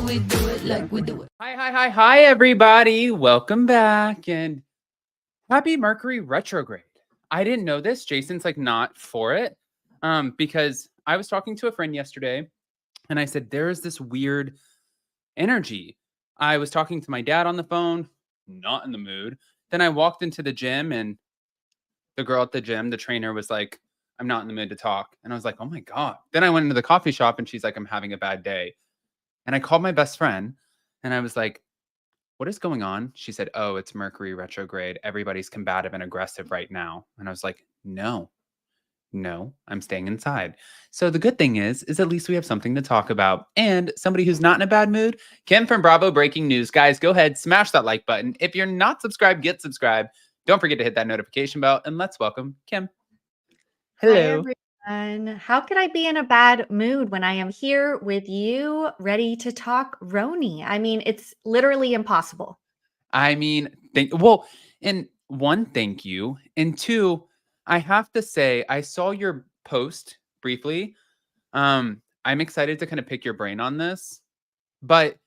we do it like we do it. Hi, everybody. Welcome back and happy Mercury retrograde. I didn't know this. Jason's like not for it because I was talking to a friend yesterday and I said, there is this weird energy. I was talking to my dad on the phone, not in the mood. Then I walked into the gym and the girl at the gym, the trainer was like, I'm not in the mood to talk. And I was like, oh my God. Then I went into the coffee shop and she's like, I'm having a bad day. And I called my best friend and I was like, what is going on? She said, oh, it's Mercury retrograde. Everybody's combative and aggressive right now. And I was like, no, I'm staying inside. So the good thing is at least we have something to talk about. And somebody who's not in a bad mood, Kim from Bravo Breaking News. Guys, go ahead, smash that like button. If you're not subscribed, get subscribed. Don't forget to hit that notification bell. And let's welcome Kim. Hi, Hello. everyone. How could I be in a bad mood when I am here with you, ready to talk RHONY? I mean, it's literally impossible. I mean, and one, thank you. And two, I have to say, I saw your post briefly. I'm excited to kind of pick your brain on this, but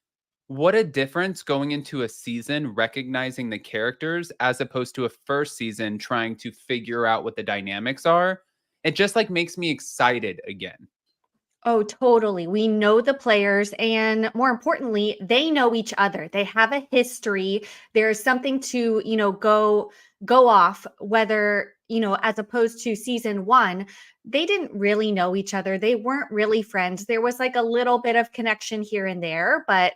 what a difference going into a season, recognizing the characters as opposed to a first season, trying to figure out what the dynamics are. It just like makes me excited again. Oh, totally. We know the players, and more importantly, they know each other. They have a history. There's something to, go off, whether, as opposed to season 1, they didn't really know each other. They weren't really friends. There was like a little bit of connection here and there, but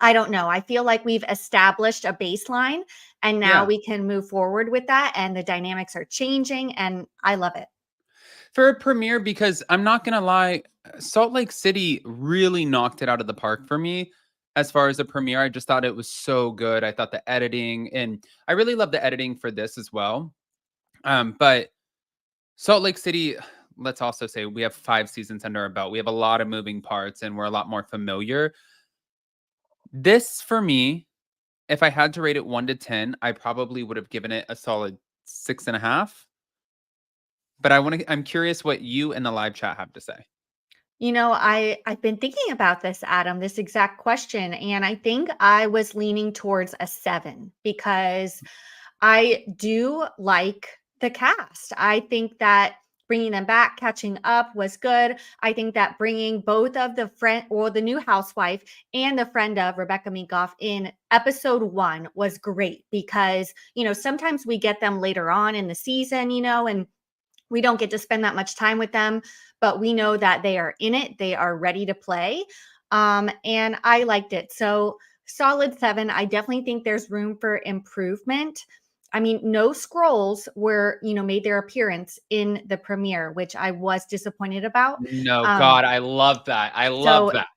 I don't know. I feel like we've established a baseline and now we can move forward with that, and the dynamics are changing, and I love it. For a premiere, because I'm not going to lie, Salt Lake City really knocked it out of the park for me. As far as a premiere, I just thought it was so good. I thought the editing, and I really love the editing for this as well. But Salt Lake City, let's also say we have 5 seasons under our belt. We have a lot of moving parts and we're a lot more familiar. This, for me, if I had to rate it 1 to 10, I probably would have given it a solid 6.5. But I'm curious what you in the live chat have to say. I've been thinking about this, Adam, this exact question, and I think I was leaning towards a 7 because I do like the cast. I think that bringing them back, catching up was good. I think that bringing both of the new housewife and the friend of Rebecca Minkoff in episode 1 was great because, sometimes we get them later on in the season, and we don't get to spend that much time with them, but we know that they are in it. They are ready to play. And I liked it. So solid 7. I definitely think there's room for improvement. I mean, no scrolls made their appearance in the premiere, which I was disappointed about. No, God, I love that. I love that.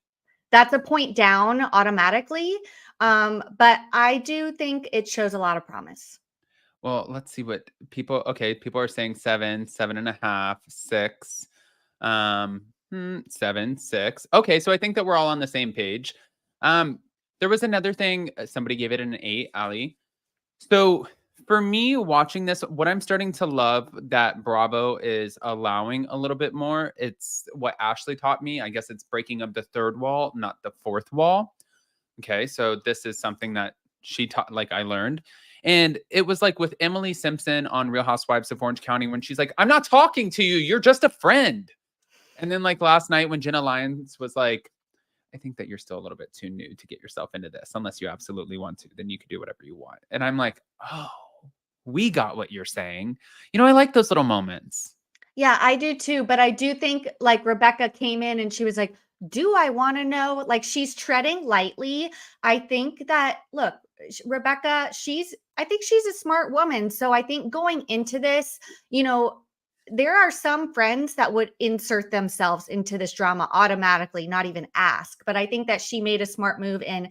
That's a point down automatically. But I do think it shows a lot of promise. Well, let's see what people are saying 7, 7.5, 6, 7, 6. Okay, so I think that we're all on the same page. There was another thing, somebody gave it an 8, Ali. So for me watching this, what I'm starting to love that Bravo is allowing a little bit more, it's what Ashley taught me. I guess it's breaking up the 3rd wall, not the 4th wall. Okay, so this is something that she taught, like I learned. And it was like with Emily Simpson on Real Housewives of Orange County when she's like, I'm not talking to you. You're just a friend. And then like last night when Jenna Lyons was like, I think that you're still a little bit too new to get yourself into this. Unless you absolutely want to, then you can do whatever you want. And I'm like, oh, we got what you're saying. I like those little moments. Yeah, I do too. But I do think like Rebecca came in and she was like, do I want to know? Like she's treading lightly. I think that, look, Rebecca, I think she's a smart woman. So I think going into this, there are some friends that would insert themselves into this drama automatically, not even ask. But I think that she made a smart move in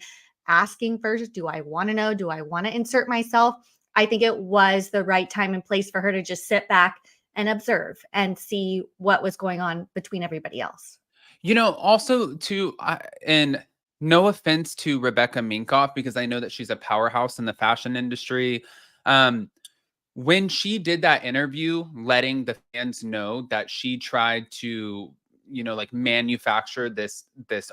asking first, do I want to know? Do I want to insert myself? I think it was the right time and place for her to just sit back and observe and see what was going on between everybody else. Also too, and no offense to Rebecca Minkoff, because I know that she's a powerhouse in the fashion industry. When she did that interview, letting the fans know that she tried to, like manufacture this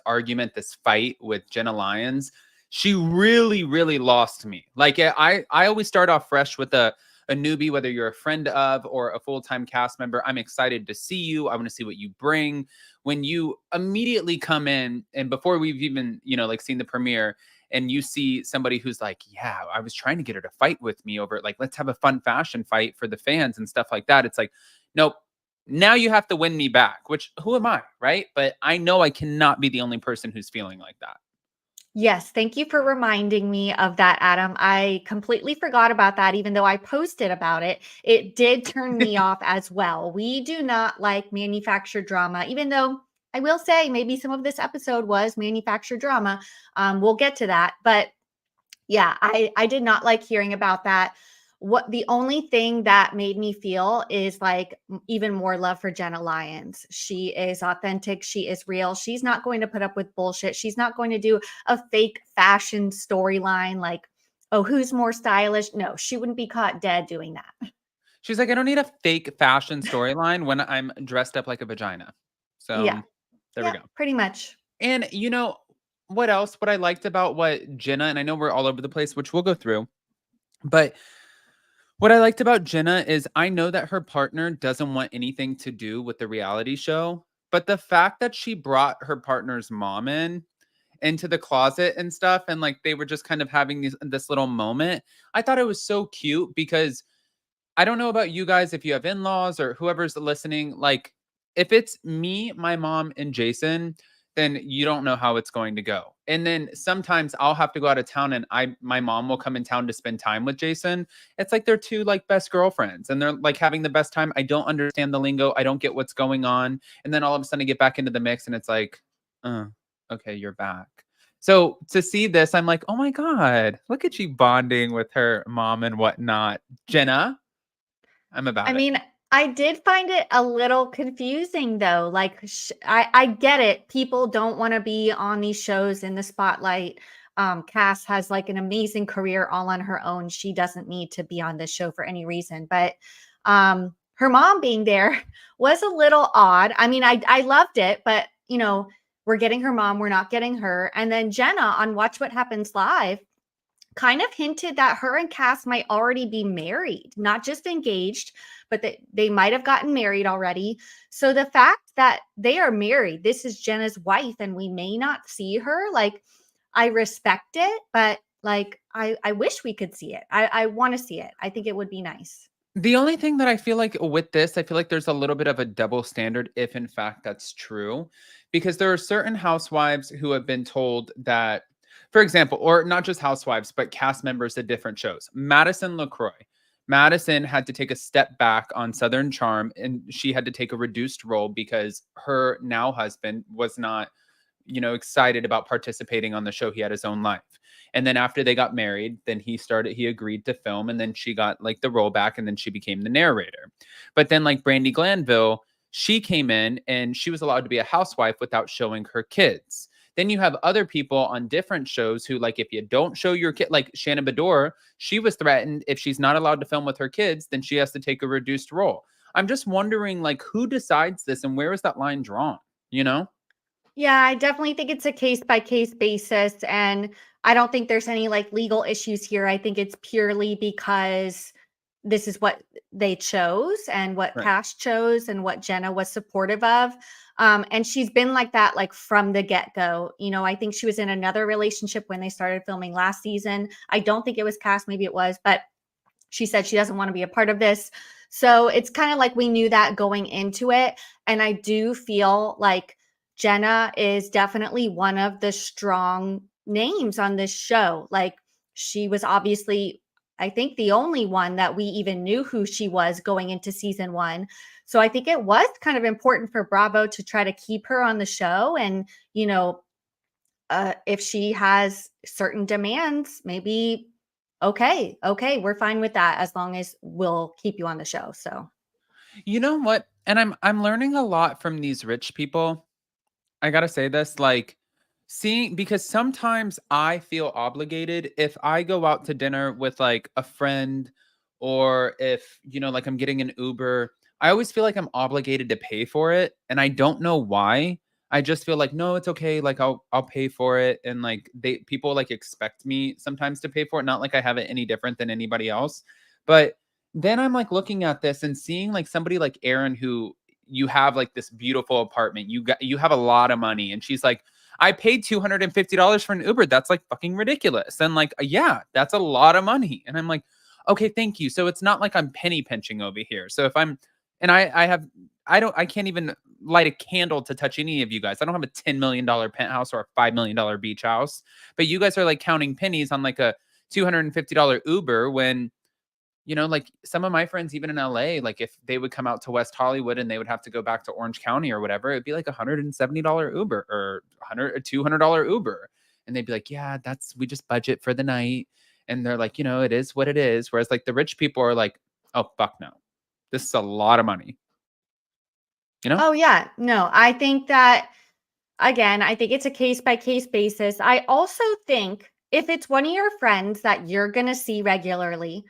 argument, this fight with Jenna Lyons, she really, really lost me. Like I always start off fresh with a newbie, whether you're a friend of or a full-time cast member. I'm excited to see you. I want to see what you bring. When you immediately come in and before we've even, like seen the premiere, and you see somebody who's like, yeah, I was trying to get her to fight with me over it. Like, let's have a fun fashion fight for the fans and stuff like that. It's like, nope. Now you have to win me back, which who am I, right? But I know I cannot be the only person who's feeling like that. Yes, thank you for reminding me of that, Adam. I completely forgot about that, even though I posted about it. It did turn me off as well. We do not like manufactured drama, even though I will say maybe some of this episode was manufactured drama. We'll get to that. But yeah, I did not like hearing about that. What the only thing that made me feel is like even more love for Jenna Lyons. She is authentic. She is real. She's not going to put up with bullshit. She's not going to do a fake fashion storyline like, oh, who's more stylish? No, she wouldn't be caught dead doing that. She's like, I don't need a fake fashion storyline when I'm dressed up like a vagina. Yeah. So there we Yeah, go. pretty much. And what else? What I liked about what Jenna, and I know we're all over the place, which we'll go through, but what I liked about Jenna is I know that her partner doesn't want anything to do with the reality show, but the fact that she brought her partner's mom into the closet and stuff, and like they were just kind of having this little moment, I thought it was so cute because I don't know about you guys if you have in-laws or whoever's listening, like if it's me, my mom, and Jason, then you don't know how it's going to go. And then sometimes I'll have to go out of town and my mom will come in town to spend time with Jason. It's like they're two like best girlfriends and they're like having the best time. I don't understand the lingo. I don't get what's going on. And then all of a sudden I get back into the mix and it's like, okay, you're back. So to see this, I'm like, oh my God, look at you bonding with her mom and whatnot. Jenna, I'm I about it. mean, I did find it a little confusing though. Like, I get it. People don't want to be on these shows in the spotlight. Cass has like an amazing career all on her own. She doesn't need to be on this show for any reason. But her mom being there was a little odd. I mean, I loved it, but we're getting her mom, we're not getting her. And then Jenna on Watch What Happens Live kind of hinted that her and Cass might already be married, not just engaged, but that they might have gotten married already. So the fact that they are married, this is Jenna's wife, and we may not see her, like, I respect it, but like, I wish we could see it. I want to see it. I think it would be nice. The only thing that I feel like with this, I feel like there's a little bit of a double standard if in fact that's true, because there are certain housewives who have been told that, for example, or not just housewives, but cast members at different shows. Madison LaCroix. Madison had to take a step back on Southern Charm and she had to take a reduced role because her now husband was not, excited about participating on the show. He had his own life. And then after they got married, then he agreed to film and then she got like the role back and then she became the narrator. But then like Brandi Glanville, she came in and she was allowed to be a housewife without showing her kids. Then you have other people on different shows who like, if you don't show your kid, like Shannon Bedore, she was threatened if she's not allowed to film with her kids, then she has to take a reduced role. I'm just wondering like who decides this and where is that line drawn, you know? Yeah, I definitely think it's a case by case basis. And I don't think there's any like legal issues here. I think it's purely because this is what they chose and what Right. Cash chose and what Jenna was supportive of. And she's been like that, like from the get go. I think she was in another relationship when they started filming last season. I don't think it was Cass, maybe it was, but she said she doesn't want to be a part of this. So it's kind of like we knew that going into it. And I do feel like Jenna is definitely one of the strong names on this show. Like she was obviously, I think, the only one that we even knew who she was going into season 1. So I think it was kind of important for Bravo to try to keep her on the show. And, if she has certain demands, maybe, okay, we're fine with that as long as we'll keep you on the show. So You know what? And I'm learning a lot from these rich people. I gotta say this, like seeing because sometimes I feel obligated if I go out to dinner with like a friend or if, like I'm getting an Uber. I always feel like I'm obligated to pay for it, and I don't know why. I just feel like, no, it's okay. Like I'll pay for it, and like people like expect me sometimes to pay for it. Not like I have it any different than anybody else, but then I'm like looking at this and seeing like somebody like Erin, who you have like this beautiful apartment, you have a lot of money, and she's like, I paid $250 for an Uber. That's like fucking ridiculous. And like, yeah, that's a lot of money. And I'm like, okay, thank you. So it's not like I'm penny pinching over here. So if I'm and I can't even light a candle to touch any of you guys. I don't have a $10 million penthouse or a $5 million beach house, but you guys are like counting pennies on like a $250 Uber when, like some of my friends, even in LA, like if they would come out to West Hollywood and they would have to go back to Orange County or whatever, it'd be like $170 Uber or 100 or $200 Uber. And they'd be like, yeah, we just budget for the night. And they're like, it is what it is. Whereas like the rich people are like, oh, fuck no. This is a lot of money, you know? Oh, yeah. No, I think that, again, I think it's a case by case basis. I also think if it's one of your friends that you're going to see regularly,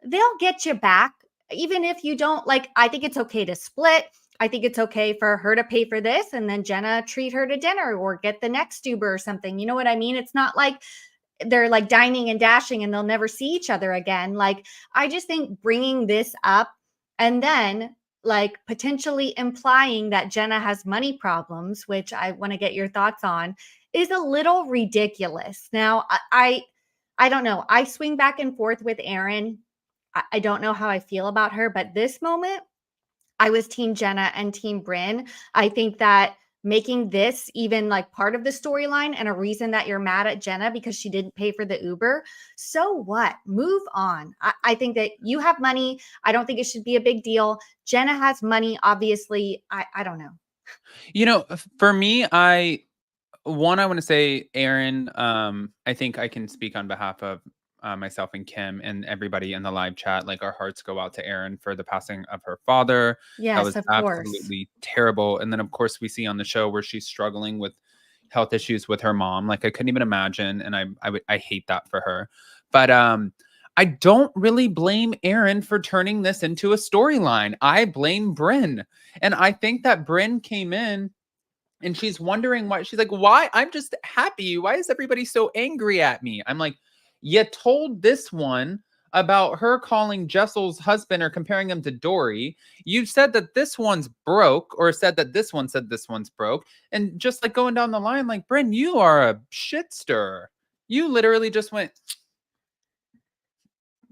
they'll get you back. Even if you don't like, I think it's okay to split. I think it's okay for her to pay for this and then Jenna treat her to dinner or get the next Uber or something. You know what I mean? It's not like they're like dining and dashing and they'll never see each other again. Like, I just think bringing this up and then like potentially implying that Jenna has money problems, which I want to get your thoughts on, is a little ridiculous. Now, I don't know. I swing back and forth with Erin. I don't know how I feel about her, but this moment, I was team Jenna and team Bryn. I think that making this even like part of the storyline and a reason that you're mad at Jenna because she didn't pay for the Uber. So what? Move on. I think that you have money. I don't think it should be a big deal. Jenna has money, obviously. I don't know. For me, I want to say, Aaron, I think I can speak on behalf of myself and Kim and everybody in the live chat. Like, our hearts go out to Aaron for the passing of her father. That Yes, was of course. absolutely terrible. And then, of course, we see on the show where she's struggling with health issues with her mom. Like, I couldn't even imagine, and I hate that for her. But I don't really blame Aaron for turning this into a storyline. I blame Bryn, and I think that Bryn came in and she's wondering why. She's like, why? I'm just happy. Why is everybody so angry at me? I'm like, you told this one about her calling Jessel's husband or comparing him to Dory. You said that this one's broke, or said that this one said this one's broke. And just like going down the line, like, Bryn, you are a shit stirrer. You literally just went,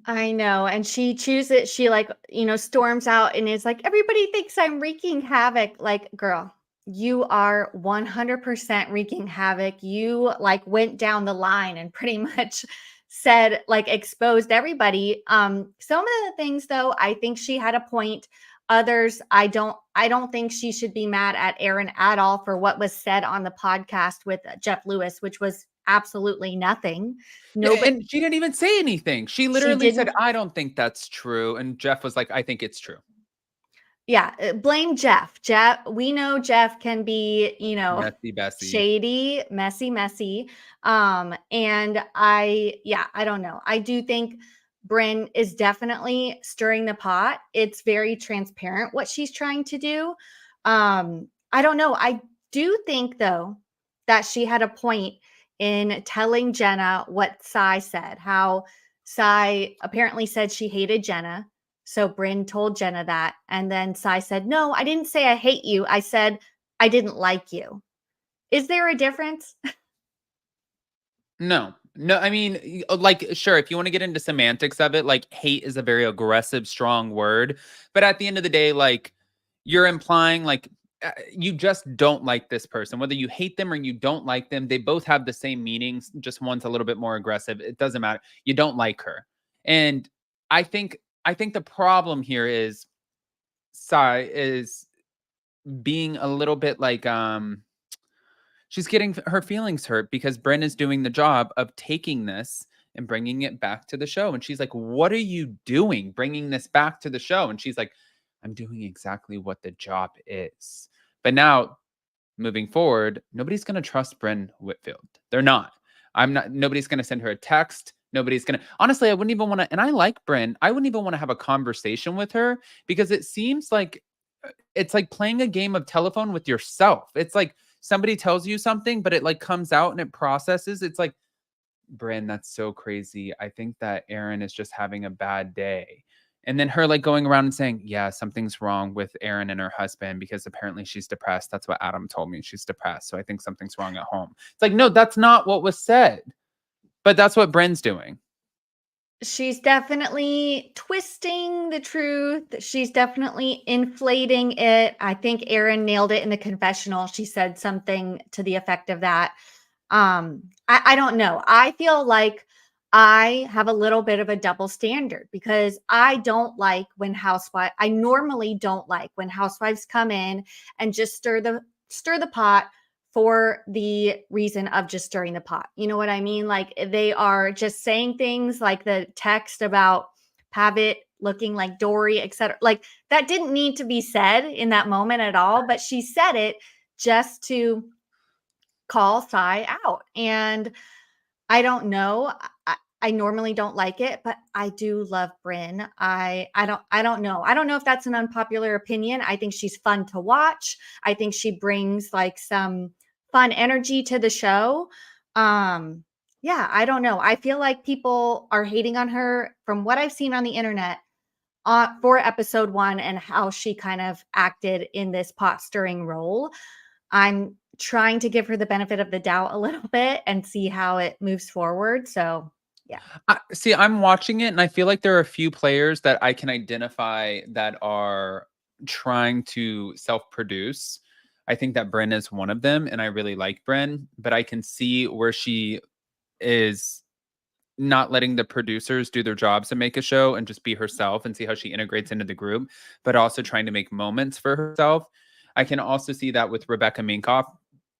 I know. And she chooses, she like, storms out and is like, everybody thinks I'm wreaking havoc. Like, girl, you are 100% wreaking havoc. You like went down the line and pretty much said, like, exposed everybody. Some of the things though, I think she had a point. Others, I don't think she should be mad at Aaron at all for what was said on the podcast with Jeff Lewis, which was absolutely nothing. Nobody, and she didn't even say anything. She she literally said, didn't. I don't think that's true. And Jeff was like, I think it's true. Yeah, blame Jeff. We know Jeff can be, Messy Bessie. shady, messy. And yeah, I don't know. I do think Bryn is definitely stirring the pot. It's very transparent what she's trying to do. I don't know. I do think though that she had a point in telling Jenna what Sai said, how Sai apparently said she hated Jenna. So Bryn told Jenna that. And then Sai said, no, I didn't say I hate you. I said I didn't like you. Is there a difference? No. No, I mean, like, sure, if you want to get into semantics of it, like, hate is a very aggressive, strong word. But at the end of the day, like, you're implying, like, you just don't like this person. Whether you hate them or you don't like them, they both have the same meanings. Just one's a little bit more aggressive. It doesn't matter. You don't like her. And I think the problem here is Sai is being a little bit like, she's getting her feelings hurt because Bren is doing the job of taking this and bringing it back to the show. And she's like, what are you doing bringing this back to the show? And she's like, I'm doing exactly what the job is. But now, moving forward, nobody's going to trust Bren Whitfield. They're not. Nobody's going to send her a text. Honestly, I wouldn't even want to, and I like Bryn. I wouldn't even want to have a conversation with her because it seems like it's like playing a game of telephone with yourself. It's like somebody tells you something, but it like comes out and it processes. It's like, Bryn, that's so crazy. I think that Aaron is just having a bad day. And then her like going around and saying, yeah, something's wrong with Aaron and her husband because apparently she's depressed. That's what Adam told me. She's depressed. So I think something's wrong at home. It's like, no, that's not what was said. But that's what Bryn's doing. She's definitely twisting the truth. She's definitely inflating it. I think Erin nailed it in the confessional. She said something to the effect of that. I don't know. I feel like I have a little bit of a double standard because I normally don't like when housewives come in and just stir the pot for the reason of just stirring the pot. You know what I mean? Like they are just saying things like the text about Pavitt looking like Dory, etc. Like that didn't need to be said in that moment at all, but she said it just to call Sai out. And I don't know. I normally don't like it, but I do love Bryn. I don't know. I don't know if that's an unpopular opinion. I think she's fun to watch. I think she brings like some fun energy to the show. Yeah, I don't know. I feel like people are hating on her from what I've seen on the internet for episode 1 and how she kind of acted in this pot stirring role. I'm trying to give her the benefit of the doubt a little bit and see how it moves forward. So, yeah. See, I'm watching it and I feel like there are a few players that I can identify that are trying to self-produce. I think that Bryn is one of them, and I really like Bryn, but I can see where she is not letting the producers do their jobs and make a show and just be herself and see how she integrates into the group, but also trying to make moments for herself. I can also see that with Rebecca Minkoff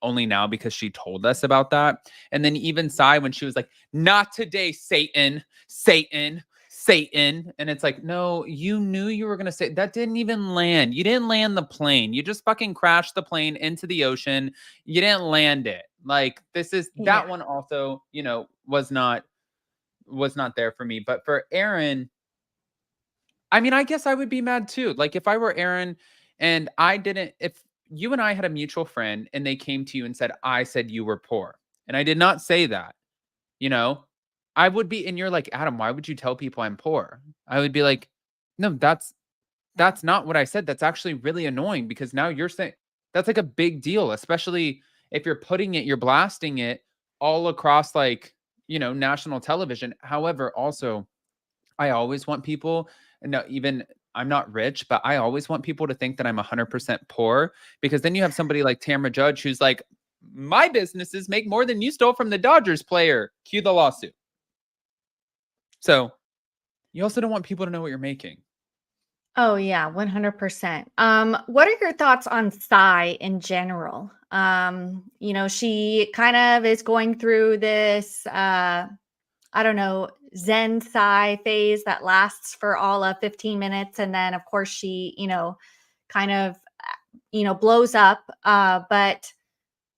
only now because she told us about that. And then even Sai, when she was like, not today, Satan, Satan, Satan. And it's like, no, you knew you were going to say that didn't even land. You didn't land the plane. You just fucking crashed the plane into the ocean. You didn't land it. Like that one also, was not there for me. But for Aaron, I mean, I guess I would be mad too. Like if I were Aaron and if you and I had a mutual friend and they came to you and said, I said you were poor, and I did not say that, I would be, and you're like, Adam, why would you tell people I'm poor? I would be like, no, that's not what I said. That's actually really annoying because now you're saying that's like a big deal, especially if you're blasting it all across like, national television. However, also, I always want people, no, even I'm not rich, but I always want people to think that I'm 100% poor because then you have somebody like Tamra Judge who's like, my businesses make more than you stole from the Dodgers player. Cue the lawsuit. So you also don't want people to know what you're making. Oh yeah, 100%. What are your thoughts on Sai in general? She kind of is going through this, I don't know, Zen Sai phase that lasts for all of 15 minutes. And then of course she, kind of, blows up. But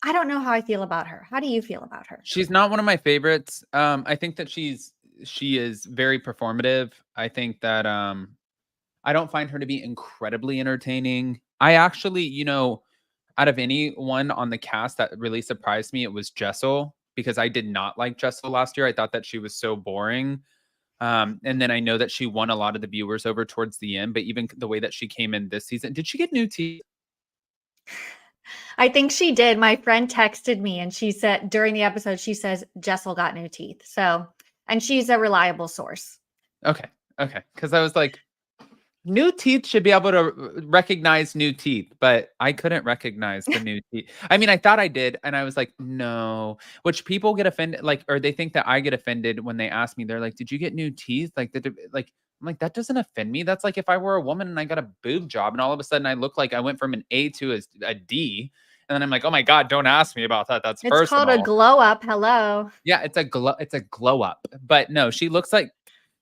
I don't know how I feel about her. How do you feel about her? She's not one of my favorites. I think that she is very performative. I think that, I don't find her to be incredibly entertaining. I actually, out of anyone on the cast that really surprised me, it was Jessel because I did not like Jessel last year. I thought that she was so boring. And then I know that she won a lot of the viewers over towards the end, but even the way that she came in this season, did she get new teeth? I think she did. My friend texted me and she said during the episode, she says Jessel got new teeth. So, and she's a reliable source. Okay. Because I was like, new teeth should be able to recognize new teeth, but I couldn't recognize the new teeth. I mean, I thought I did, and I was like, no. Which people get offended, like, or they think that I get offended when they ask me. They're like, "Did you get new teeth?" I'm like, that doesn't offend me. That's like if I were a woman and I got a boob job, and all of a sudden I look like I went from an A to a D, and then I'm like, oh my god, don't ask me about that. That's It's personal. called a glow up. Hello. Yeah, it's a glow up. But no, she looks like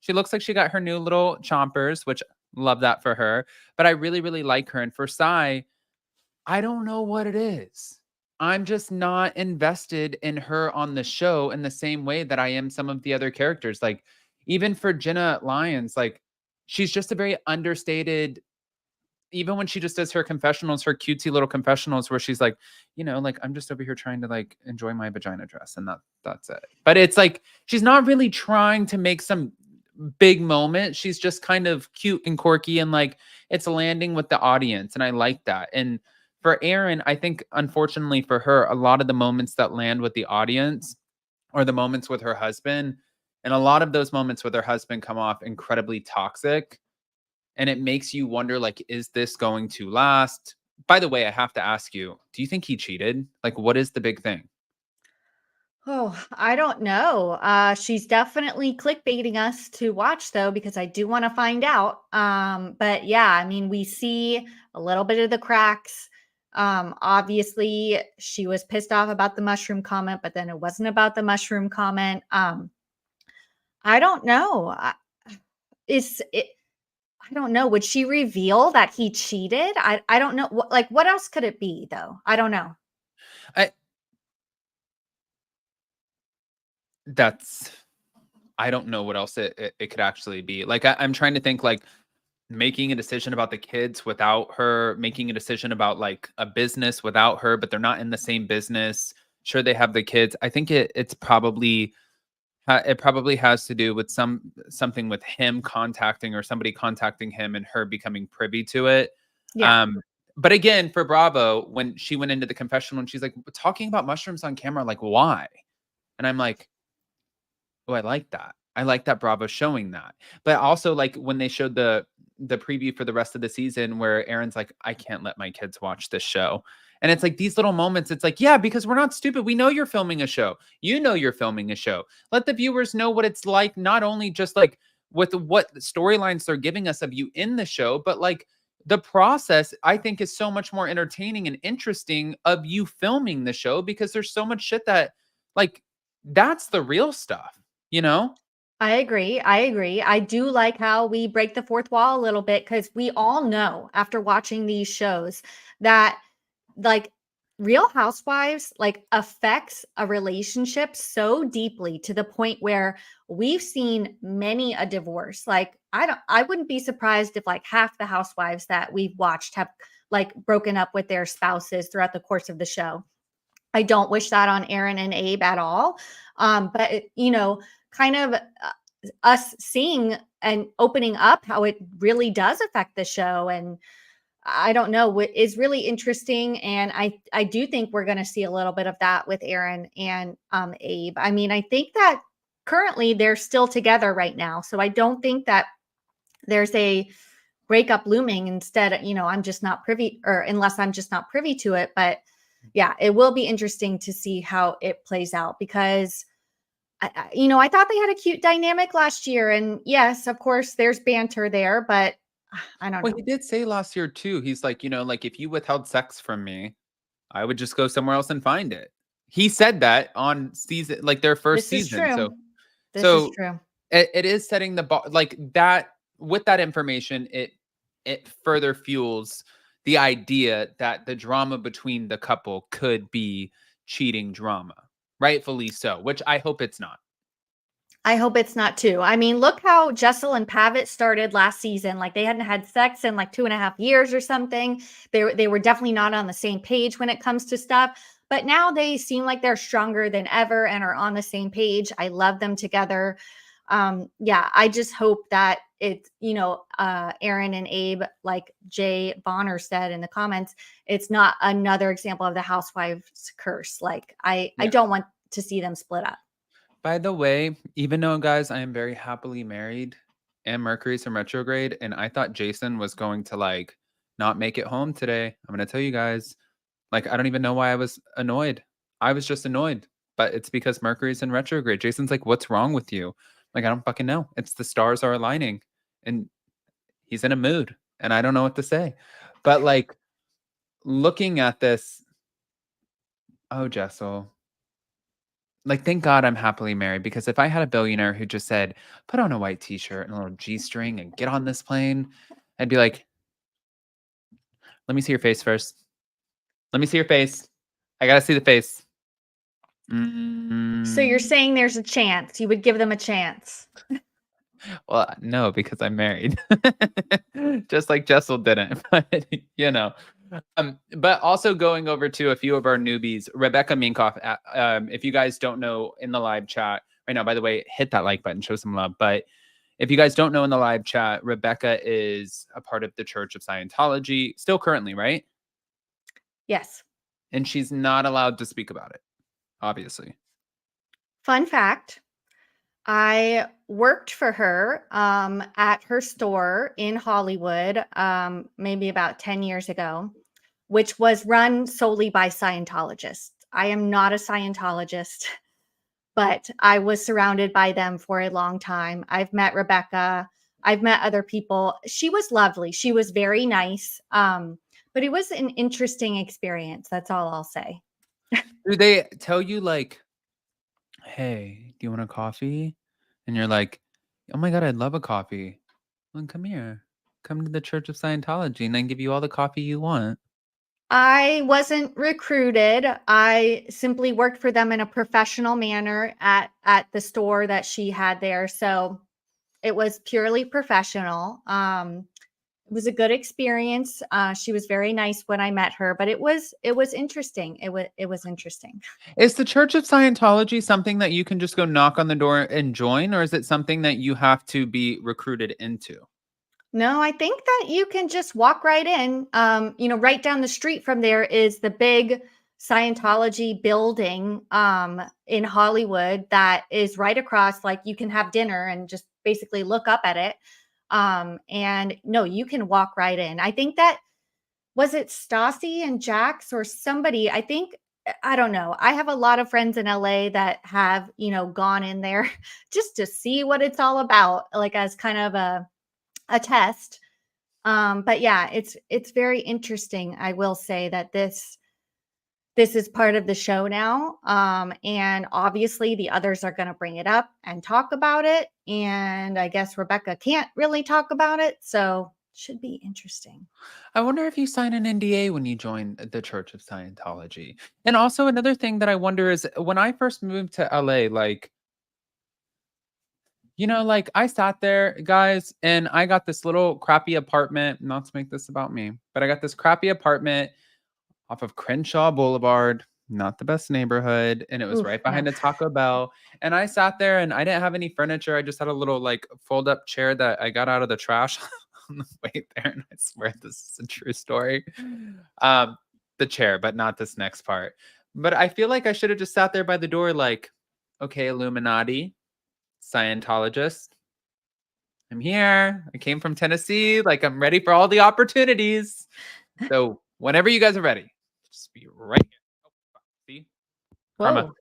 she got her new little chompers, which love that for her. But I really, really like her. And for Sai, I don't know what it is. I'm just not invested in her on the show in the same way that I am some of the other characters. Like, even for Jenna Lyons, like, she's just a very understated, even when she just does her confessionals, her cutesy little confessionals where she's like, like, I'm just over here trying to like enjoy my vagina dress and that's it. But it's like she's not really trying to make some big moment. She's just kind of cute and quirky and like it's landing with the audience. And I like that. And for Erin, I think unfortunately for her, a lot of the moments that land with the audience are the moments with her husband. And a lot of those moments with her husband come off incredibly toxic, and it makes you wonder, like, is this going to last? By the way, I have to ask you, do you think he cheated? Like, what is the big thing? Oh, I don't know. She's definitely clickbaiting us to watch though, because I do want to find out. But yeah, I mean, we see a little bit of the cracks. Obviously, she was pissed off about the mushroom comment, but then it wasn't about the mushroom comment. I don't know. Is it? I don't know. Would she reveal that he cheated? I don't know. Like, what else could it be though? I don't know. I that's I don't know what else it could actually be. Like, I'm trying to think, like, making a decision about the kids without her, making a decision about like a business without her, but they're not in the same business. Sure, they have the kids. I think it probably has to do with something with him contacting, or somebody contacting him and her becoming privy to it. Yeah. Um, but again, for Bravo, when she went into the confessional and she's like talking about mushrooms on camera, like, why? And I'm like, oh, I like that. I like that Bravo's showing that. But also, like, when they showed the preview for the rest of the season where Aaron's like, I can't let my kids watch this show. And it's like these little moments, it's like, yeah, because we're not stupid. We know you're filming a show. You know you're filming a show. Let the viewers know what it's like, not only just like with what storylines they're giving us of you in the show, but like the process, I think, is so much more entertaining and interesting of you filming the show, because there's so much shit that, like, that's the real stuff, you know? I agree. I agree. I do like how we break the fourth wall a little bit because we all know after watching these shows that like Real Housewives like affects a relationship so deeply to the point where we've seen many a divorce. Like I wouldn't be surprised if like half the housewives that we've watched have like broken up with their spouses throughout the course of the show. I don't wish that on Aaron and Abe at all. But kind of us seeing and opening up how it really does affect the show, and I don't know, what is really interesting. And I do think we're going to see a little bit of that with Aaron and Abe. I mean, I think that currently they're still together right now, so I don't think that there's a breakup looming. Instead, I'm just not privy, or unless I'm just not privy to it. But yeah, it will be interesting to see how it plays out because I thought they had a cute dynamic last year. And yes, of course, there's banter there, but I don't Well, know. he did say last year too. He's like, like, if you withheld sex from me, I would just go somewhere else and find it. He said that on season, like their first This is season. true. So, This is so true. it is setting the bar like that. With that information, it further fuels the idea that the drama between the couple could be cheating drama, rightfully so. Which I hope it's not. I hope it's not too. I mean, look how Jessel and Pavitt started last season. Like they hadn't had sex in like 2.5 years or something. They were definitely not on the same page when it comes to stuff. But now they seem like they're stronger than ever and are on the same page. I love them together. Yeah, I just hope that it's, Aaron and Abe, like Jay Bonner said in the comments, it's not another example of the housewives curse. Like I Yeah. don't want to see them split up. By the way, even though, guys, I am very happily married and Mercury's in retrograde, and I thought Jason was going to like not make it home today. I'm gonna tell you guys, like, I don't even know why I was annoyed. I was just annoyed, but it's because Mercury's in retrograde. Jason's like, "What's wrong with you?" Like, I don't fucking know. It's the stars are aligning, and he's in a mood, and I don't know what to say. But like, looking at this, oh, Jessel, like, thank God I'm happily married, because if I had a billionaire who just said, "Put on a white t-shirt and a little G-string and get on this plane," I'd be like, "Let me see your face first. Let me see your face." I gotta see the face. So you're Mm, saying there's a chance. You would give them a chance. well, no, because I'm married. Just like Jessel didn't, but you know. But also going over to a few of our newbies, Rebecca Minkoff. If you guys don't know in the live chat right now, by the way, hit that like button, show some love. But if you guys don't know in the live chat, Rebecca is a part of the Church of Scientology, still currently, right? Yes. And she's not allowed to speak about it, obviously. Fun fact, I worked for her at her store in Hollywood maybe about 10 years ago, which was run solely by Scientologists. I am not a Scientologist, but I was surrounded by them for a long time. I've met Rebecca. I've met other people. She was lovely. She was very nice. But it was an interesting experience. That's all I'll say. Do they tell you like, "Hey, do you want a coffee?" And you're like, "Oh my god, I'd love a coffee." Well, come here. Come to the Church of Scientology, and I give you all the coffee you want. I wasn't recruited. I simply worked for them in a professional manner at the store that she had there. So it was purely professional. It was a good experience. She was very nice when I met her, but it was interesting. It was interesting. Is the Church of Scientology something that you can just go knock on the door and join, or is it something that you have to be recruited into? No, I think that you can just walk right in. Right down the street from there is the big Scientology building in Hollywood that is right across. Like you can have dinner and just basically look up at it. And no, you can walk right in. I think that was it Stassi and Jax or somebody. I think I don't know. I have a lot of friends in LA that have, gone in there just to see what it's all about, like as kind of a test. But yeah, it's very interesting. I will say that this is part of the show now. And obviously the others are going to bring it up and talk about it. And I guess Rebecca can't really talk about it. So it should be interesting. I wonder if you sign an NDA when you join the Church of Scientology. And also another thing that I wonder is when I first moved to LA, like, like I sat there, guys, and I got this little crappy apartment, not to make this about me, but I got this crappy apartment off of Crenshaw Boulevard, not the best neighborhood, and it was Oof, right no. behind a Taco Bell. And I sat there and I didn't have any furniture. I just had a little like fold up chair that I got out of the trash on the way there. And I swear this is a true story. Um, the chair, but not this next part. But I feel like I should have just sat there by the door, like, okay, Illuminati, Scientologist, I'm here. I came from Tennessee. Like, I'm ready for all the opportunities. So, whenever you guys are ready, just be right here. Oh, see? Karma. Whoa.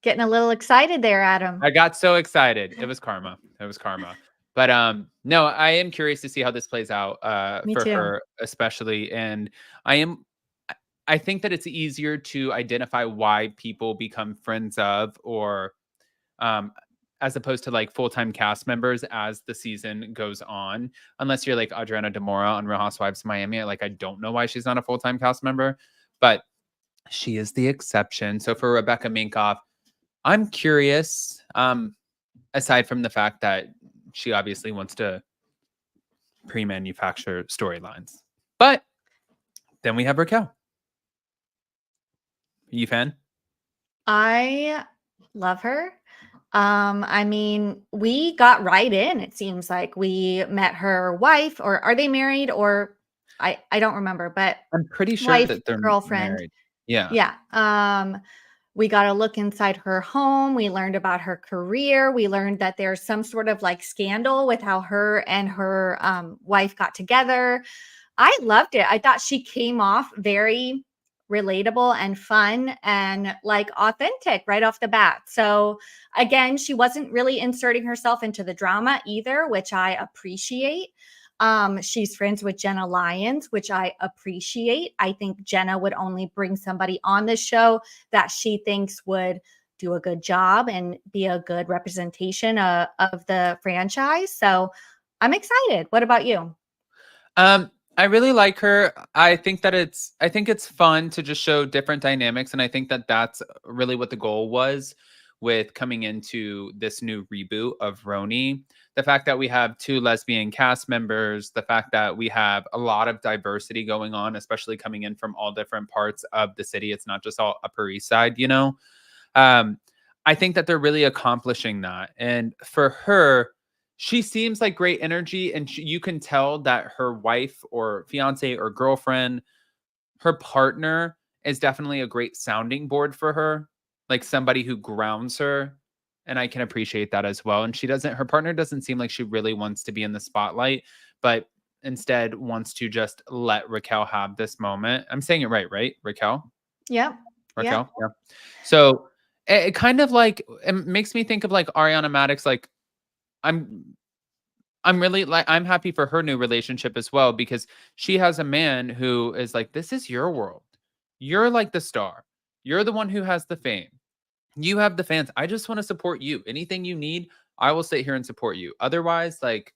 Getting a little excited there, Adam. I got so excited. It was karma. It was karma. But no, I am curious to see how this plays out Me for too. her especially, and I am I think that it's easier to identify why people become friends of or um as opposed to like full-time cast members as the season goes on, unless you're like Adriana Demora on Real Housewives of Miami. Like, I don't know why she's not a full-time cast member, but she is the exception. So for Rebecca Minkoff, I'm curious, aside from the fact that she obviously wants to pre-manufacture storylines. But then we have Raquel. Are you a fan? I love her. I mean, we got right in. It seems like we met her wife, or are they married? Or I don't remember, but I'm pretty sure wife, that they're girlfriend. married. Yeah. Yeah. We got a look inside her home. We learned about her career. We learned that there's some sort of like scandal with how her and her wife got together. I loved it. I thought she came off very relatable and fun and like authentic right off the bat. So again, she wasn't really inserting herself into the drama either, which I appreciate. She's friends with Jenna Lyons, which I appreciate. I think Jenna would only bring somebody on the show that she thinks would do a good job and be a good representation of the franchise. So I'm excited. What about you? I really like her. I think it's fun to just show different dynamics, and I think that that's really what the goal was with coming into this new reboot of RHONY. The fact that we have two lesbian cast members, the fact that we have a lot of diversity going on, especially coming in from all different parts of the city. It's not just all Upper East Side, you know. Um, I think that they're really accomplishing that. And for her, she seems like great energy. And you can tell that her wife or fiance or girlfriend, her partner, is definitely a great sounding board for her, like somebody who grounds her. And I can appreciate that as well. And her partner doesn't seem like she really wants to be in the spotlight, but instead wants to just let Raquel have this moment. I'm saying it right, right? Raquel? Yep. Yep. Raquel? Yeah. So it kind of like it makes me think of like Ariana Madix. Like I'm I'm really like I'm happy for her new relationship as well because she has a man who is like, this is your world. You're like the star. You're the one who has the fame. You have the fans. I just want to support you. Anything you need, I will sit here and support you. Otherwise, like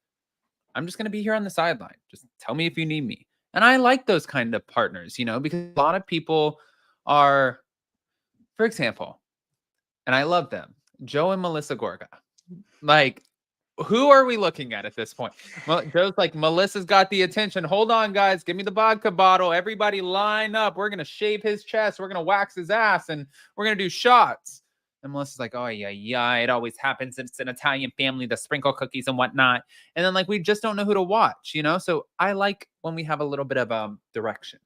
I'm just gonna be here on the sideline. Just tell me if you need me. And I like those kind of partners, you know, because a lot of people are, for example, and I love them. Joe and Melissa Gorga. Like, who are we looking at this point? Well, Joe's like, Melissa's got the attention. Hold on, guys. Give me the vodka bottle. Everybody line up. We're going to shave his chest. We're going to wax his ass and we're going to do shots. And Melissa's like, oh, yeah, yeah. It always happens. It's an Italian family, the sprinkle cookies and whatnot. And then, like, we just don't know who to watch, you know? So I like when we have a little bit of direction.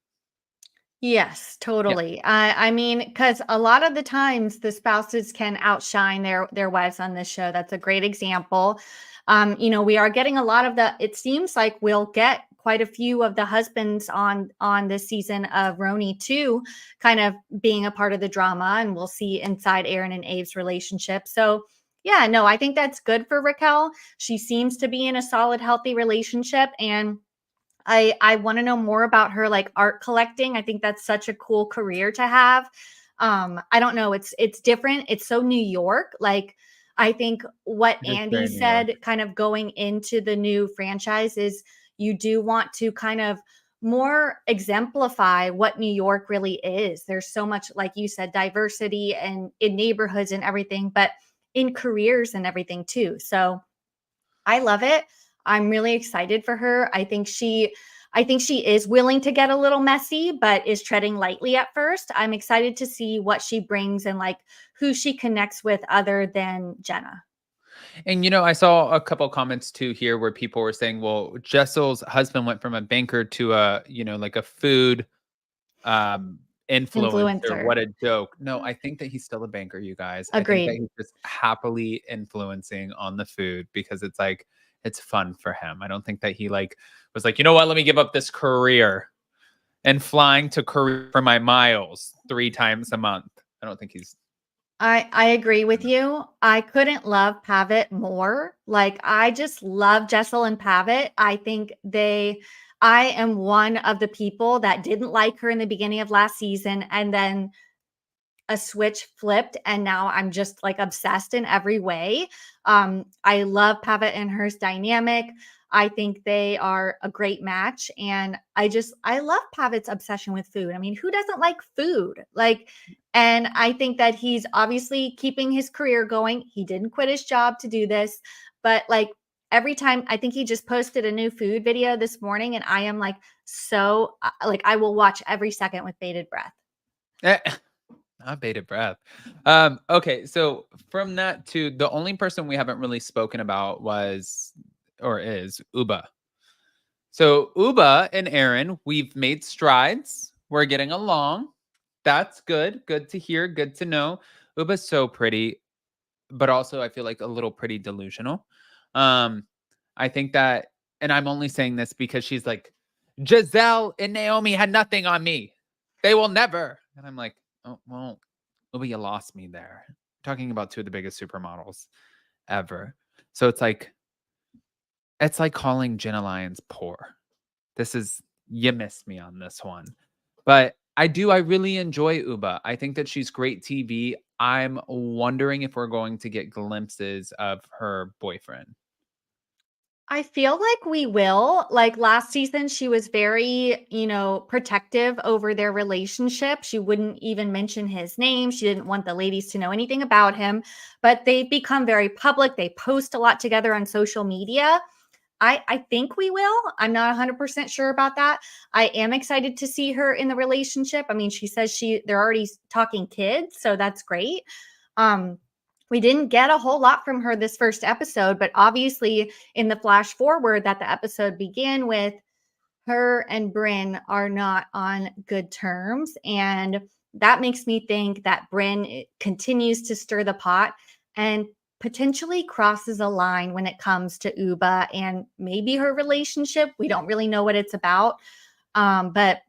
Yes, Yeah. totally. I mean, because a lot of the times the spouses can outshine their wives on this show. That's a great example. We are getting a lot of the. It seems like we'll get quite a few of the husbands on this season of RHONY too, kind of being a part of the drama, and we'll see inside Aaron and Abe's relationship. So. Yeah, no, I think that's good for Raquel. She seems to be in a solid, healthy relationship, and I want to know more about her like art collecting. I think that's such a cool career to have. I don't know, it's different. It's so New York. Like I think what It is Andy very New York. said kind of going into the new franchise is you do want to kind of more exemplify what New York really is. There's so much, like you said, diversity and in neighborhoods and everything, but in careers and everything too. So I love it. I'm really excited for her. I think she is willing to get a little messy, but is treading lightly at first. I'm excited to see what she brings and like who she connects with other than Jenna. And I saw a couple comments too here where people were saying, well, Jessel's husband went from a banker to like a food um influencer. Influencer. What a joke. No, I think that he's still a banker, you guys. I think that Agreed. he's just happily influencing on the food because it's like it's fun for him. I don't think that he like was like, you know what, let me give up this career and flying to Korea for my miles 3 times a month. I don't think he's I agree with you. I couldn't love Pavitt more. Like I just love Jessel and Pavitt. I am one of the people that didn't like her in the beginning of last season and then a switch flipped and now I'm just like obsessed in every way. I love Pavitt and hers dynamic. I think they are a great match and I love Pavitt's obsession with food. I mean, who doesn't like food? Like and I think that he's obviously keeping his career going. He didn't quit his job to do this, but like every time I think he just posted a new food video this morning and I am like so like I will watch every second with bated breath. not bated breath. Okay, so from that to the only person we haven't really spoken about was or is Uba. So Uba and Aaron, we've made strides. We're getting along. That's good. Good to hear. Good to know. Uba's so pretty, but also I feel like a little pretty delusional. Um, I think that, and I'm only saying this because she's like, Giselle and Naomi had nothing on me. They will never. And I'm like, oh, well, Uba, you lost me there. Talking about two of the biggest supermodels ever. So it's like calling Jenna Lyons poor. You missed me on this one. But I really enjoy Uba. I think that she's great TV. I'm wondering if we're going to get glimpses of her boyfriend. I feel like we will. Like last season, she was very, protective over their relationship. She wouldn't even mention his name. She didn't want the ladies to know anything about him, but they've become very public. They post a lot together on social media. I think we will. I'm not 100% sure about that. I am excited to see her in the relationship. I mean, she says they're already talking kids, so that's great. Um, we didn't get a whole lot from her this first episode, but obviously in the flash forward that the episode began with, her and Bryn are not on good terms. And that makes me think that Bryn continues to stir the pot and potentially crosses a line when it comes to Uba and maybe her relationship. We don't really know what it's about. But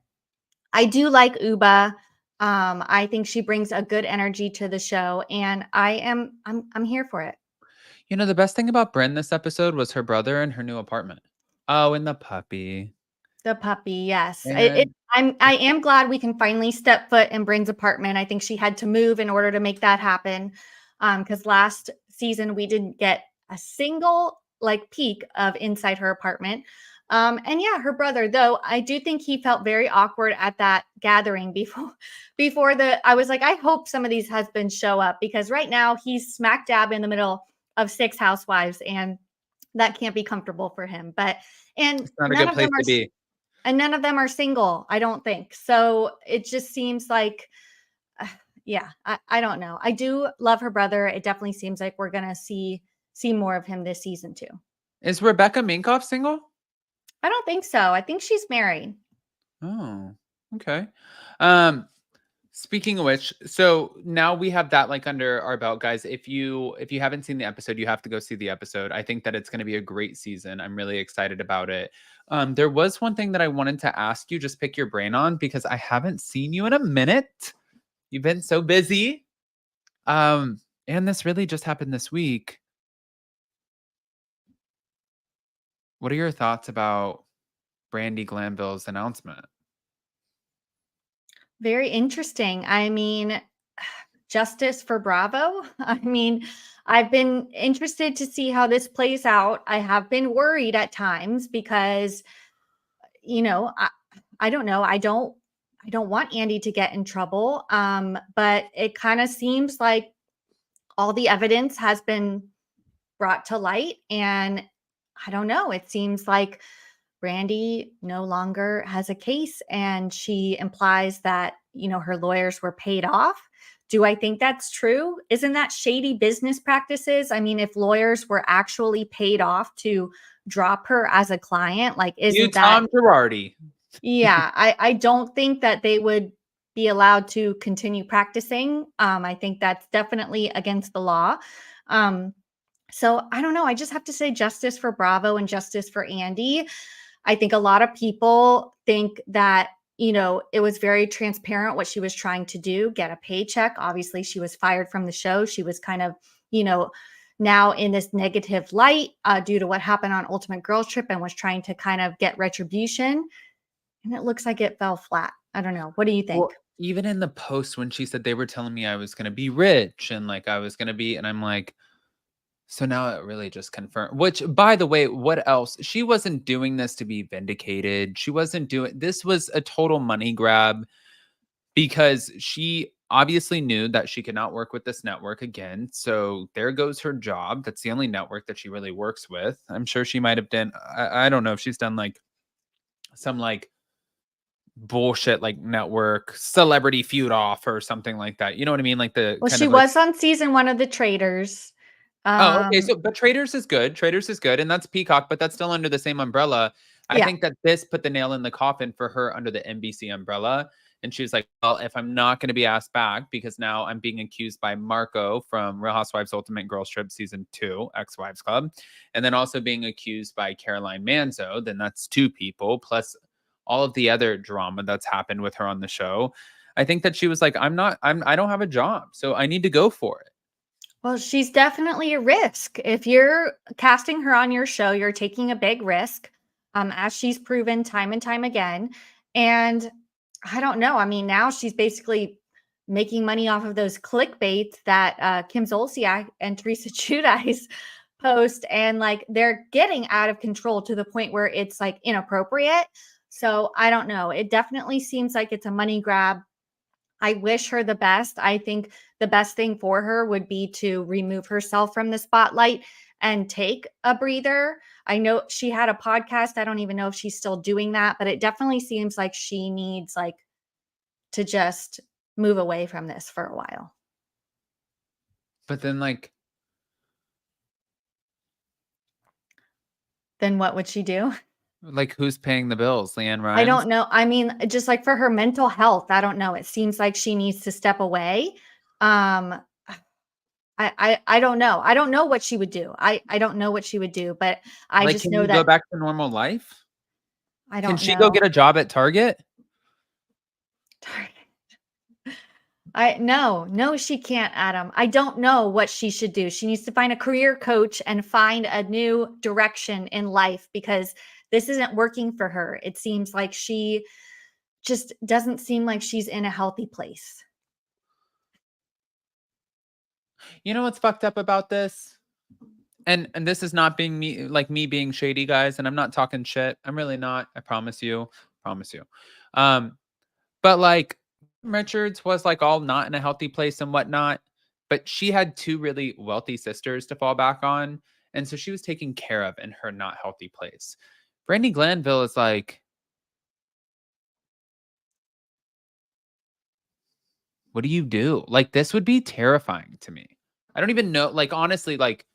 I do like Uba. I think she brings a good energy to the show, and I'm here for it. You know, the best thing about Bryn this episode was her brother and her new apartment. Oh, and the puppy. The puppy, yes. And I am glad we can finally step foot in Bryn's apartment. I think she had to move in order to make that happen. Because last season we didn't get a single like peek of inside her apartment. And yeah, her brother, though, I do think he felt very awkward at that gathering before I was like, I hope some of these husbands show up because right now he's smack dab in the middle of 6 housewives, and that can't be comfortable for him. And it's not a none good of place them are to be. and none of them are single, I don't think. So it just seems like, yeah, I don't know. I do love her brother. It definitely seems like we're gonna see more of him this season too. Is Rebecca Minkoff single? I don't think so. I think she's married. Oh, okay. Um, Speaking of which, so now we have that like under our belt, guys. If you haven't seen the episode, you have to go see the episode. I think that it's going to be a great season. I'm really excited about it. There was one thing that I wanted to ask you, just pick your brain on because I haven't seen you in a minute. You've been so busy. And this really just happened this week. What are your thoughts about Brandy Glanville's announcement? Very interesting. I mean, justice for Bravo. I mean, I've been interested to see how this plays out. I have been worried at times because, I don't know. I don't want Andy to get in trouble. But it kind of seems like all the evidence has been brought to light, and I don't know. It seems like Brandy no longer has a case, and she implies that, her lawyers were paid off. Do I think that's true? Isn't that shady business practices? I mean, if lawyers were actually paid off to drop her as a client, like, You, isn't that, Tom Girardi. yeah, I don't think that they would be allowed to continue practicing. I think that's definitely against the law. Um, so I don't know. I just have to say justice for Bravo and justice for Andy. I think a lot of people think that, it was very transparent what she was trying to do, get a paycheck. Obviously, she was fired from the show. She was kind of, now in this negative light due to what happened on Ultimate Girls Trip and was trying to kind of get retribution. And it looks like it fell flat. I don't know. What do you think? Well, even in the post when she said they were telling me I was going to be rich and like I was going to be, and I'm like, so now it really just confirmed, which by the way, what else? She wasn't doing this to be vindicated. She wasn't doing, this was a total money grab because she obviously knew that she could not work with this network again. So there goes her job. That's the only network that she really works with. I'm sure she might have done, I don't know if she's done like some like bullshit like network celebrity feud off or something like that. You know what I mean? Like the Well, kind she of like, was on season 1 of The Traitors. oh, okay. Um, So, but Traders is good. Traders is good. And that's Peacock, but that's still under the same umbrella. I yeah. think that this put the nail in the coffin for her under the NBC umbrella. And she was like, well, if I'm not going to be asked back because now I'm being accused by Marco from Real Housewives Ultimate Girls Trip Season 2, Ex-Wives Club, and then also being accused by Caroline Manzo, then that's 2 people, plus all of the other drama that's happened with her on the show. I think that she was like, I don't have a job, so I need to go for it. Well, she's definitely a risk. If you're casting her on your show, you're taking a big risk, as she's proven time and time again. And I don't know. I mean, now she's basically making money off of those clickbaits that Kim Zolciak and Teresa Giudice post, and like they're getting out of control to the point where it's like inappropriate. So I don't know. It definitely seems like it's a money grab. I wish her the best. I think the best thing for her would be to remove herself from the spotlight and take a breather. I know she had a podcast. I don't even know if she's still doing that, but it definitely seems like she needs like to just move away from this for a while. But then, like, Then what would she do? who's paying the bills? Leanne I Rimes? don't know. I mean, just like for her mental health, I don't know. It seems like she needs to step away. Um, I don't know. I don't know what she would do. I don't know what she would do, but I Like, just can know you go that back to normal life? I Can don't she go know. get a job at Target? No, she can't, Adam. I don't know what she should do. She needs to find a career coach and find a new direction in life because this isn't working for her. It seems like she just doesn't seem like she's in a healthy place. You know what's fucked up about this? And this is not being me being shady, guys, and I'm not talking shit. I'm really not. I promise you. Promise you. Um, but like Richards was like all not in a healthy place and whatnot, but she had two really wealthy sisters to fall back on. And so she was taken care of in her not healthy place. Brandy Glanville is like, what do you do? Like, this would be terrifying to me. I don't even know. Like, honestly, like,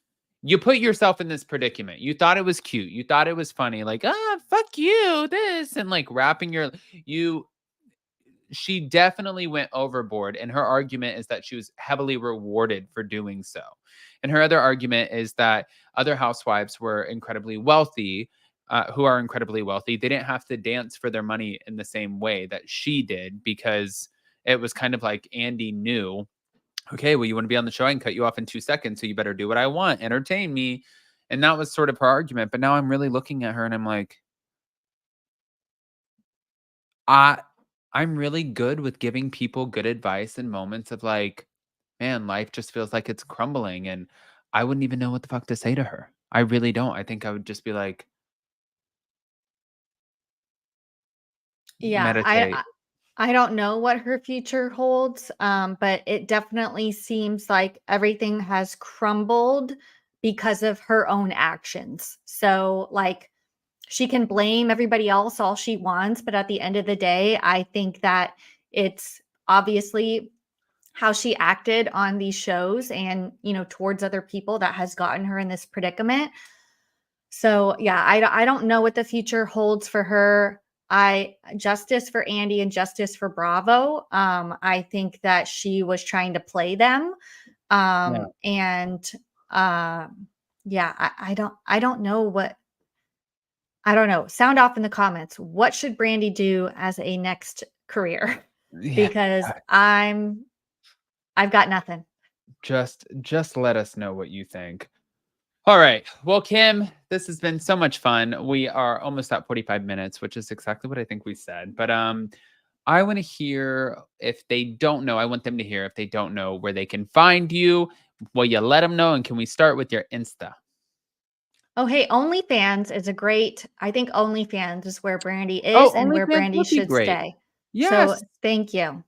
you put yourself in this predicament. You thought it was cute. You thought it was funny. Like, fuck you, this. And like wrapping she definitely went overboard. And her argument is that she was heavily rewarded for doing so. And her other argument is that other housewives were incredibly wealthy, who are incredibly wealthy. They didn't have to dance for their money in the same way that she did because it was kind of like Andy knew, okay, well, you want to be on the show? I can cut you off in 2 seconds. So you better do what I want, entertain me. And that was sort of her argument. But now I'm really looking at her and I'm like, I I'm really good with giving people good advice in moments of like, man, life just feels like it's crumbling. And I wouldn't even know what the fuck to say to her. I really don't. I think I would just be like, Yeah, meditate. I don't know what her future holds, but it definitely seems like everything has crumbled because of her own actions. So, like, she can blame everybody else all she wants, but at the end of the day, I think that it's obviously how she acted on these shows and, towards other people that has gotten her in this predicament. So, yeah, I don't know what the future holds for her. I Justice for Andy and justice for Bravo. I think that she was trying to play them. Yeah. And yeah, I don't know what I don't know. Sound off in the comments. What should Brandy do as a next career? Yeah. Because I've got nothing. Just let us know what you think. All right. Well, Kim, this has been so much fun. We are almost at 45 minutes, which is exactly what I think we said. But I want to hear if they don't know. I want them to hear if they don't know where they can find you. Will you let them know? And can we start with your Insta? Oh, hey, OnlyFans is I think OnlyFans is where Brandy Oh, is and where OnlyFans Brandy would be should great. stay. So Yes. thank you.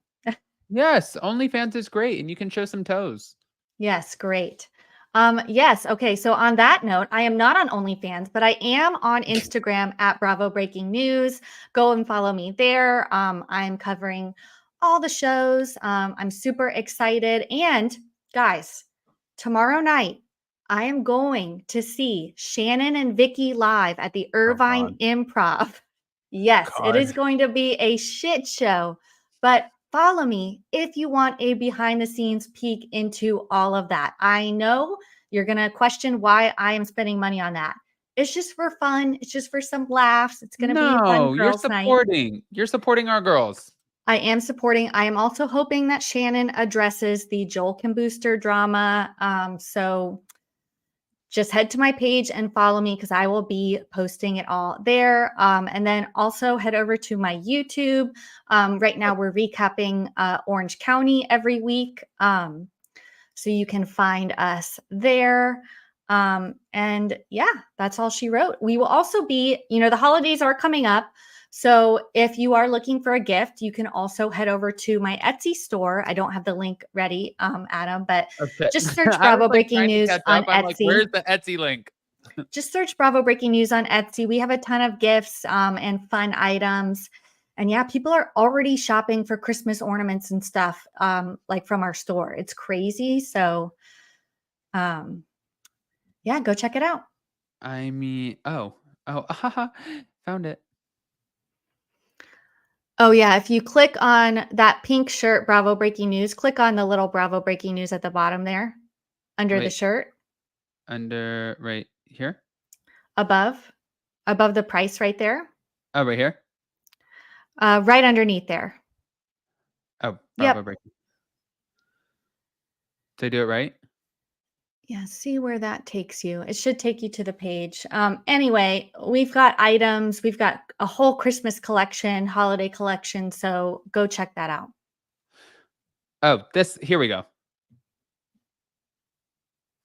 Yes. OnlyFans is great. And you can show some toes. Yes, great. Yes. Okay. So on that note, I am not on OnlyFans, but I am on Instagram at Bravo Breaking News. Go and follow me there. I'm covering all the shows. I'm super excited. And guys, tomorrow night, I am going to see Shannon and Vicky live at the Oh, Irvine God. Improv. Yes, it is God. going to be a shit show, but follow me if you want a behind the scenes peek into all of that. I know you're going to question why I am spending money on that. It's just for fun. It's just for some laughs. It's going to be a fun No, you're girls' night. supporting. You're supporting our girls. I am supporting. I am also hoping that Shannon addresses the Joel Kim Booster drama. So just head to my page and follow me because I will be posting it all there. And then also head over to my YouTube. Right now, we're recapping Orange County every week. So you can find us there. And yeah, that's all she wrote. We will also be, the holidays are coming up. So if you are looking for a gift, you can also head over to my Etsy store. I don't have the link ready, Adam, but Okay. just search I was Bravo like Breaking trying to News catch on up. I'm like, Etsy. where's the Etsy link? Just search Bravo Breaking News on Etsy. We have a ton of gifts and fun items. And yeah, people are already shopping for Christmas ornaments and stuff like from our store. It's crazy. So yeah, go check it out. I mean, oh, found it. Oh yeah, if you click on that pink shirt, Bravo Breaking News, click on the little Bravo Breaking News at the bottom there under the Wait, shirt under right here? above the price right there. Oh, right here? Right underneath there. Oh, Bravo Yep. breaking. Did I do it right? Yeah, see where that takes you. It should take you to the page. Anyway, we've got items. We've got a whole Christmas collection, holiday collection. So go check that out. Oh, here we go.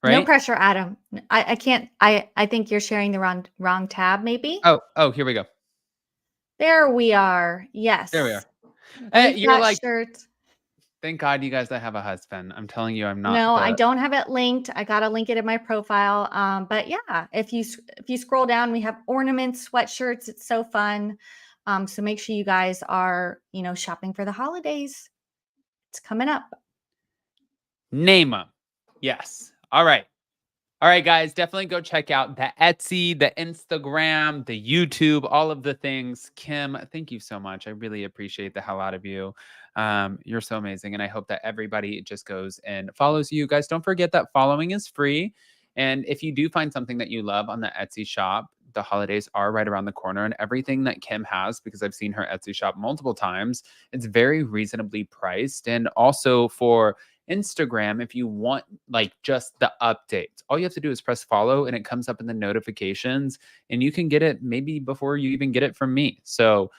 No Right? pressure, Adam. I can't. I think you're sharing the wrong tab. Maybe. Oh, here we go. There we are. Yes. There we are. We've You're got like, shirts. thank God you guys don't have a husband. I'm telling you, I'm not No, I the. don't have it linked. I gotta link it in my profile. But yeah, if you scroll down, we have ornaments, sweatshirts. It's so fun. So make sure you guys are shopping for the holidays. It's coming up. Name them. Yes. All right. All right, guys, definitely go check out the Etsy, the Instagram, the YouTube, all of the things. Kim, thank you so much. I really appreciate the hell out of you. You're so amazing. And I hope that everybody just goes and follows you. Guys, don't forget that following is free. And if you do find something that you love on the Etsy shop, the holidays are right around the corner. And everything that Kim has, because I've seen her Etsy shop multiple times, it's very reasonably priced. And also for Instagram, if you want like just the updates, all you have to do is press follow and it comes up in the notifications and you can get it maybe before you even get it from me. So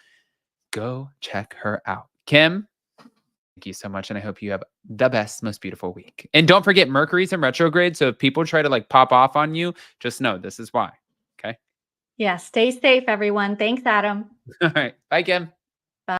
go check her out. Kim, thank you so much. And I hope you have the best, most beautiful week. And don't forget Mercury's in retrograde. So if people try to like pop off on you, just know this is why. Okay. Yeah, stay safe, everyone. Thanks, Adam. All right. Bye, Kim.